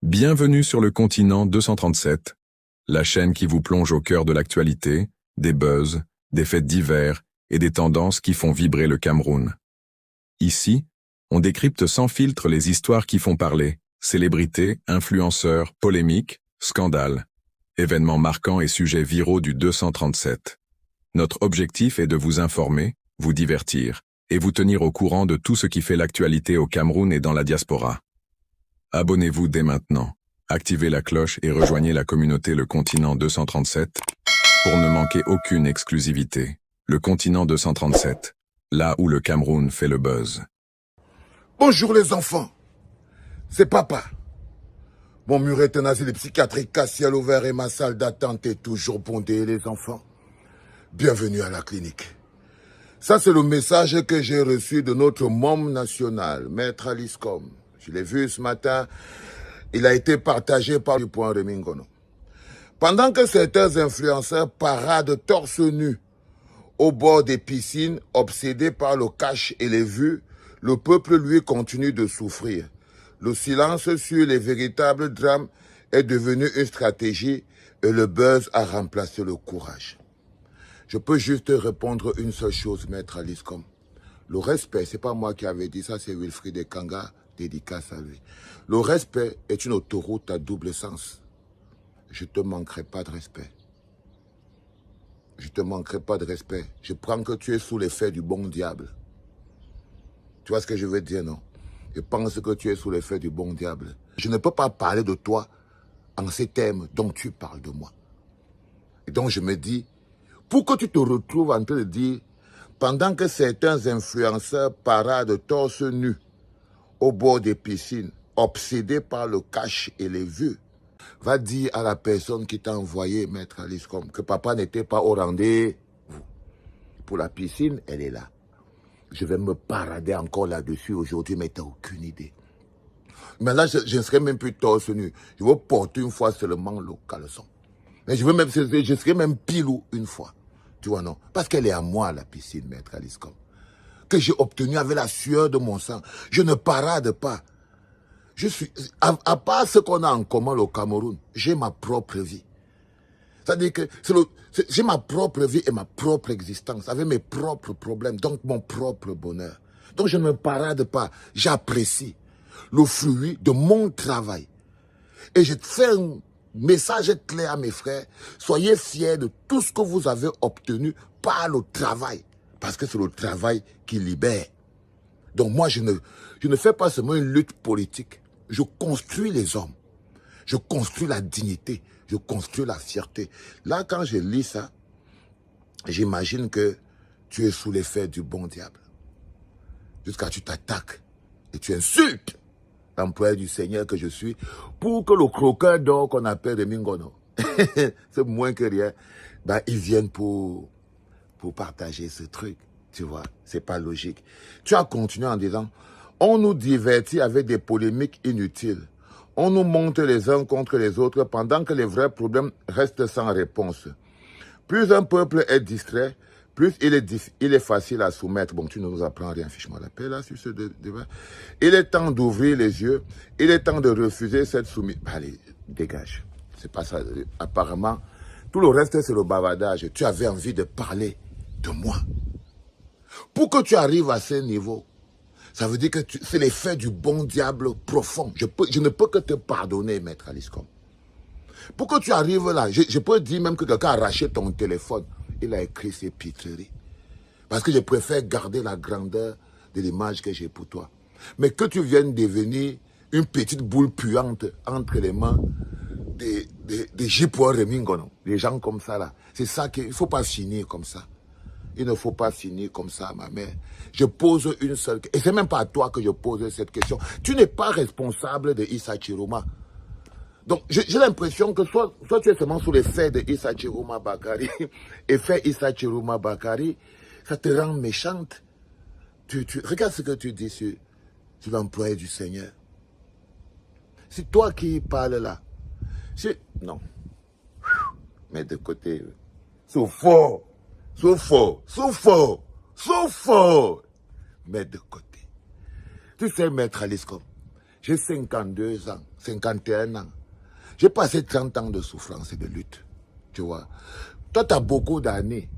Bienvenue sur le continent 237, la chaîne qui vous plonge au cœur de l'actualité, des buzz, des faits divers et des tendances qui font vibrer le Cameroun. Ici, on décrypte sans filtre les histoires qui font parler, célébrités, influenceurs, polémiques, scandales, événements marquants et sujets viraux du 237. Notre objectif est de vous informer, vous divertir et vous tenir au courant de tout ce qui fait l'actualité au Cameroun et dans la diaspora. Abonnez-vous dès maintenant, activez la cloche et rejoignez la communauté Le Continent 237 pour ne manquer aucune exclusivité. Le Continent 237, là où le Cameroun fait le buzz. Bonjour les enfants, c'est papa. Mon mur est un asile psychiatrique à ciel ouvert et ma salle d'attente est toujours bondée les enfants. Bienvenue à la clinique. Ça c'est le message que j'ai reçu de notre môme national, Maître Alice Com. Je l'ai vu ce matin, il a été partagé par le point Remingono. Pendant que certains influenceurs paradent torse nu au bord des piscines, obsédés par le cash et les vues, le peuple lui continue de souffrir. Le silence sur les véritables drames est devenu une stratégie et le buzz a remplacé le courage. Je peux juste répondre une seule chose, Maître Alice Com. Le respect, c'est pas moi qui avais dit ça, c'est Wilfried Ekanga. Dédicace à lui. Le respect est une autoroute à double sens. Je te manquerai pas de respect. Je te manquerai pas de respect. Je prends que tu es sous l'effet du bon diable. Tu vois ce que je veux dire, non? Je pense que tu es sous l'effet du bon diable. Je ne peux pas parler de toi en ces termes dont tu parles de moi. Et donc je me dis, pour que tu te retrouves en train de dire, pendant que certains influenceurs paradent torse nu au bord des piscines, obsédé par le cash et les vues, va dire à la personne qui t'a envoyé, Maître Alice Com, que papa n'était pas au rendez-vous. Pour la piscine, elle est là. Je vais me parader encore là-dessus aujourd'hui, mais tu n'as aucune idée. Mais là, je ne serai même plus torse nu. Je vais porter une fois seulement le caleçon. Mais je serai même pilou une fois. Tu vois, non? Parce qu'elle est à moi, la piscine, Maître Alice Com, que j'ai obtenu avec la sueur de mon sang. Je ne parade pas. Je suis, à part ce qu'on a en commun au Cameroun, j'ai ma propre vie. C'est-à-dire que j'ai ma propre vie et ma propre existence, avec mes propres problèmes, donc mon propre bonheur. Donc je ne parade pas, j'apprécie le fruit de mon travail. Et je fais un message clair à mes frères, soyez fiers de tout ce que vous avez obtenu par le travail. Parce que c'est le travail qui libère. Donc moi, je ne fais pas seulement une lutte politique. Je construis les hommes. Je construis la dignité. Je construis la fierté. Là, quand je lis ça, j'imagine que tu es sous l'effet du bon diable. Jusqu'à tu t'attaques et tu insultes l'employé du Seigneur que je suis pour que le croqueur d'or qu'on appelle Remingono, c'est moins que rien, ben, ils viennent pour partager ce truc. Tu vois, c'est pas logique. Tu as continué en disant, on nous divertit avec des polémiques inutiles. On nous monte les uns contre les autres pendant que les vrais problèmes restent sans réponse. Plus un peuple est distrait, plus il est facile à soumettre. Bon, tu ne nous apprends rien, fiche-moi la paix là sur ce débat. Il est temps d'ouvrir les yeux. Il est temps de refuser cette soumission. Allez, dégage. C'est pas ça. Apparemment, tout le reste c'est le bavardage. Tu avais envie de parler de moi. Pour que tu arrives à ce niveau, ça veut dire que c'est l'effet du bon diable profond. Je ne peux que te pardonner, Maître Alice Com. Pour que tu arrives là, je peux dire même que quelqu'un a arraché ton téléphone. Il a écrit ses pitreries. Parce que je préfère garder la grandeur de l'image que j'ai pour toi. Mais que tu viennes devenir une petite boule puante entre les mains des Jipoa Remingono, des gens comme ça là. C'est ça qu'il ne faut pas finir comme ça. Il ne faut pas finir comme ça, ma mère. Je pose une seule question. Et c'est même pas à toi que je pose cette question. Tu n'es pas responsable de Issa Chiroma. Donc, j'ai l'impression que soit tu es seulement sous l'effet de Issa Chiroma Bakari, effet Issa Chiroma Bakari, ça te rend méchante. Regarde ce que tu dis sur l'employé du Seigneur. C'est toi qui parles là. Non. Mets de côté. C'est fort. C'est fort. Mets de côté. Tu sais, Maître Alice Com, J'ai 52 ans, 51 ans. J'ai passé 30 ans de souffrance et de lutte. Tu vois. Toi, tu as beaucoup d'années.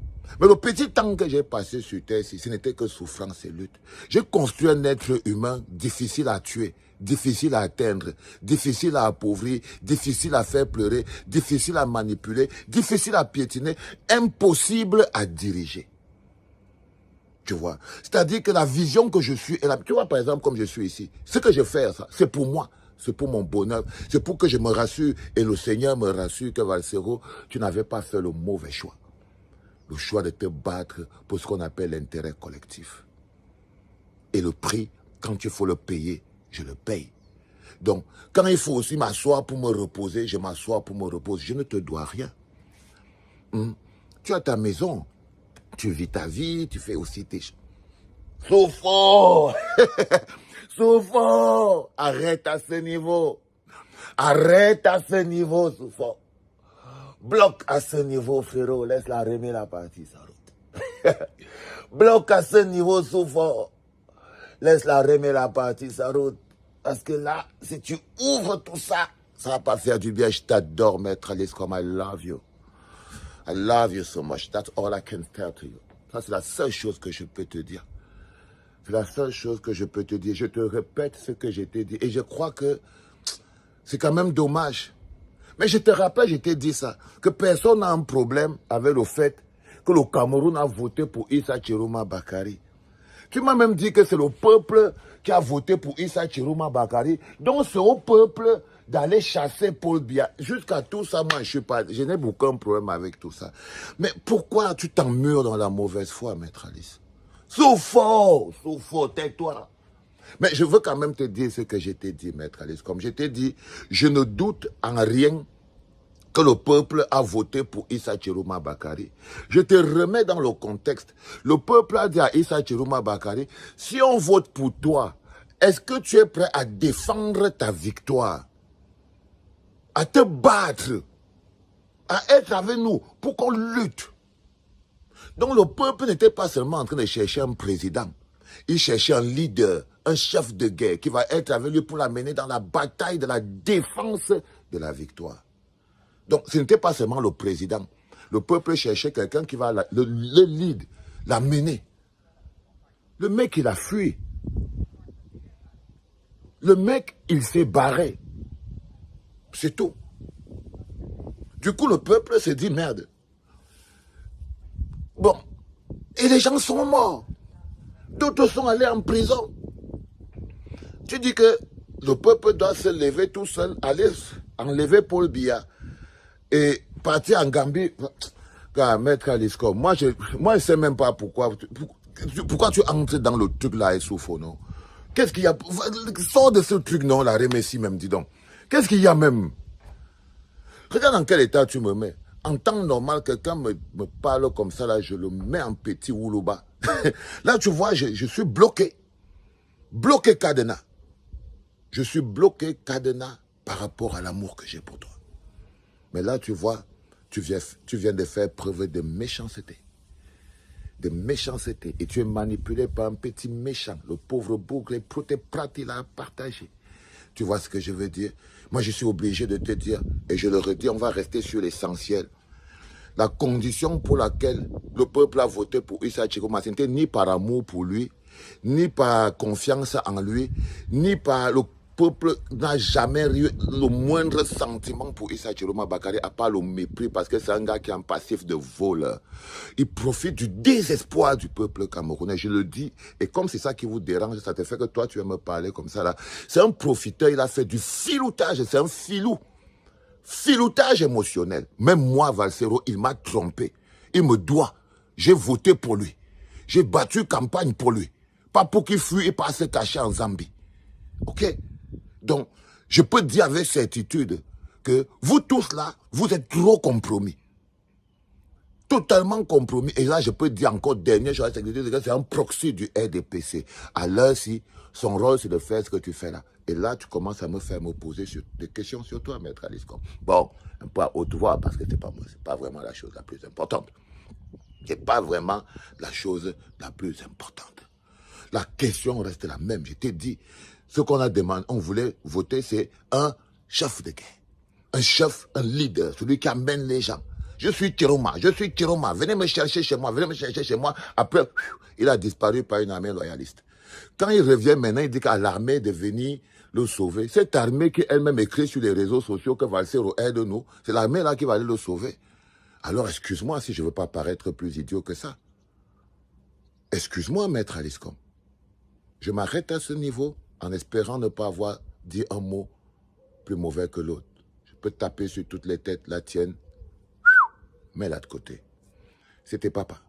Mais le petit temps que j'ai passé sur Terre, ce n'était que souffrance et lutte. J'ai construit un être humain difficile à tuer, difficile à atteindre, difficile à appauvrir, difficile à faire pleurer, difficile à manipuler, difficile à piétiner, impossible à diriger. Tu vois. C'est-à-dire que la vision que je suis, tu vois par exemple comme je suis ici, ce que je fais, c'est pour moi. C'est pour mon bonheur. C'est pour que je me rassure et le Seigneur me rassure que Valsero, tu n'avais pas fait le mauvais choix. Le choix de te battre pour ce qu'on appelle l'intérêt collectif. Et le prix, quand il faut le payer, je le paye. Donc, quand il faut aussi m'asseoir pour me reposer, je m'assois pour me reposer. Je ne te dois rien. Tu as ta maison. Tu vis ta vie, tu fais aussi tes choses. Souffre! Souffre! Arrête à ce niveau. Arrête à ce niveau, Souffre. Bloque à ce niveau, frérot. Laisse-la remettre la partie, sa route. Bloque à ce niveau, Souffre. Laisse-la remettre la partie, sa route. Parce que là, si tu ouvres tout ça, ça va pas faire du bien. Je t'adore, maître Alice, comme I love you. I love you so much. That's all I can tell to you. Ça, c'est la seule chose que je peux te dire. C'est la seule chose que je peux te dire. Je te répète ce que je t'ai dit. Et je crois que c'est quand même dommage. Mais je te rappelle, je t'ai dit ça, que personne n'a un problème avec le fait que le Cameroun a voté pour Issa Chiroma Bakari. Tu m'as même dit que c'est le peuple qui a voté pour Issa Chiroma Bakari. Donc c'est au peuple d'aller chasser Paul Biya. Jusqu'à tout ça, moi, je n'ai aucun problème avec tout ça. Mais pourquoi tu t'emmures dans la mauvaise foi, maître Alice? Souffre, tais-toi. Mais je veux quand même te dire ce que je t'ai dit, maître Alice. Comme je t'ai dit, je ne doute en rien que le peuple a voté pour Issa Chiroma Bakari. Je te remets dans le contexte. Le peuple a dit à Issa Chiroma Bakari, si on vote pour toi, est-ce que tu es prêt à défendre ta victoire? À te battre? À être avec nous pour qu'on lutte? Donc le peuple n'était pas seulement en train de chercher un président. Il cherchait un leader, un chef de guerre qui va être avec lui pour l'amener dans la bataille de la défense de la victoire. Donc, ce n'était pas seulement le président. Le peuple cherchait quelqu'un qui va le lead, la mener. Le mec, il a fui. Le mec, il s'est barré. C'est tout. Du coup, le peuple s'est dit, merde. Bon, et les gens sont morts. D'autres sont allés en prison. Tu dis que le peuple doit se lever tout seul, aller enlever Paul Biya et partir en Gambie. Maître Alisco, moi je ne sais même pas pourquoi tu entres dans le truc là et souffres, non? Qu'est-ce qu'il y a? Sors de ce truc, non, la Rémessi même, dis donc. Qu'est-ce qu'il y a même? Regarde dans quel état tu me mets. En temps normal, quelqu'un me parle comme ça, là, je le mets en petit Woulouba. Là, tu vois, je suis bloqué. Bloqué cadenas. Je suis bloqué cadenas par rapport à l'amour que j'ai pour toi. Mais là, tu vois, tu viens de faire preuve de méchanceté. De méchanceté. Et tu es manipulé par un petit méchant. Le pauvre bougre, pour tes prates, il a partagé. Tu vois ce que je veux dire? Moi, je suis obligé de te dire, et je le redis, on va rester sur l'essentiel. La condition pour laquelle le peuple a voté pour Issa Chiroma, ce n'était ni par amour pour lui, ni par confiance en lui, ni par le peuple n'a jamais eu le moindre sentiment pour Issa Chiroma Bakari, à part le mépris, parce que c'est un gars qui est en passif de voleur. Il profite du désespoir du peuple camerounais, je le dis, et comme c'est ça qui vous dérange, ça te fait que toi tu vas me parler comme ça là. C'est un profiteur, il a fait du filoutage, c'est un filou. Filoutage émotionnel. Même moi, Valsero, il m'a trompé. Il me doit. J'ai voté pour lui. J'ai battu campagne pour lui. Pas pour qu'il fuit et pas se cacher en Zambie. Ok? Donc, je peux dire avec certitude que vous tous là, vous êtes trop compromis. Totalement compromis. Et là, je peux dire encore dernière chose, c'est un proxy du RDPC. À l'heure-ci, son rôle, c'est de faire ce que tu fais là. Et là, tu commences à me faire me poser des questions sur toi, maître Alice. Bon, un peu à haute voix, parce que c'est pas vraiment la chose la plus importante. C'est pas vraiment la chose la plus importante. La question reste la même. Je t'ai dit, Ce qu'on a demandé, on voulait voter, c'est un chef de guerre. Un chef, un leader, celui qui amène les gens. Je suis Tiroma, venez me chercher chez moi, Après, il a disparu par une armée loyaliste. Quand il revient maintenant, il dit qu'à l'armée de venir le sauver. Cette armée qui elle-même écrit sur les réseaux sociaux que Valsero aide-nous, c'est l'armée là qui va aller le sauver. Alors excuse-moi si je ne veux pas paraître plus idiot que ça. Excuse-moi, maître Aliscom. Je m'arrête à ce niveau en espérant ne pas avoir dit un mot plus mauvais que l'autre. Je peux taper sur toutes les têtes, la tienne, mets-la de côté. C'était papa.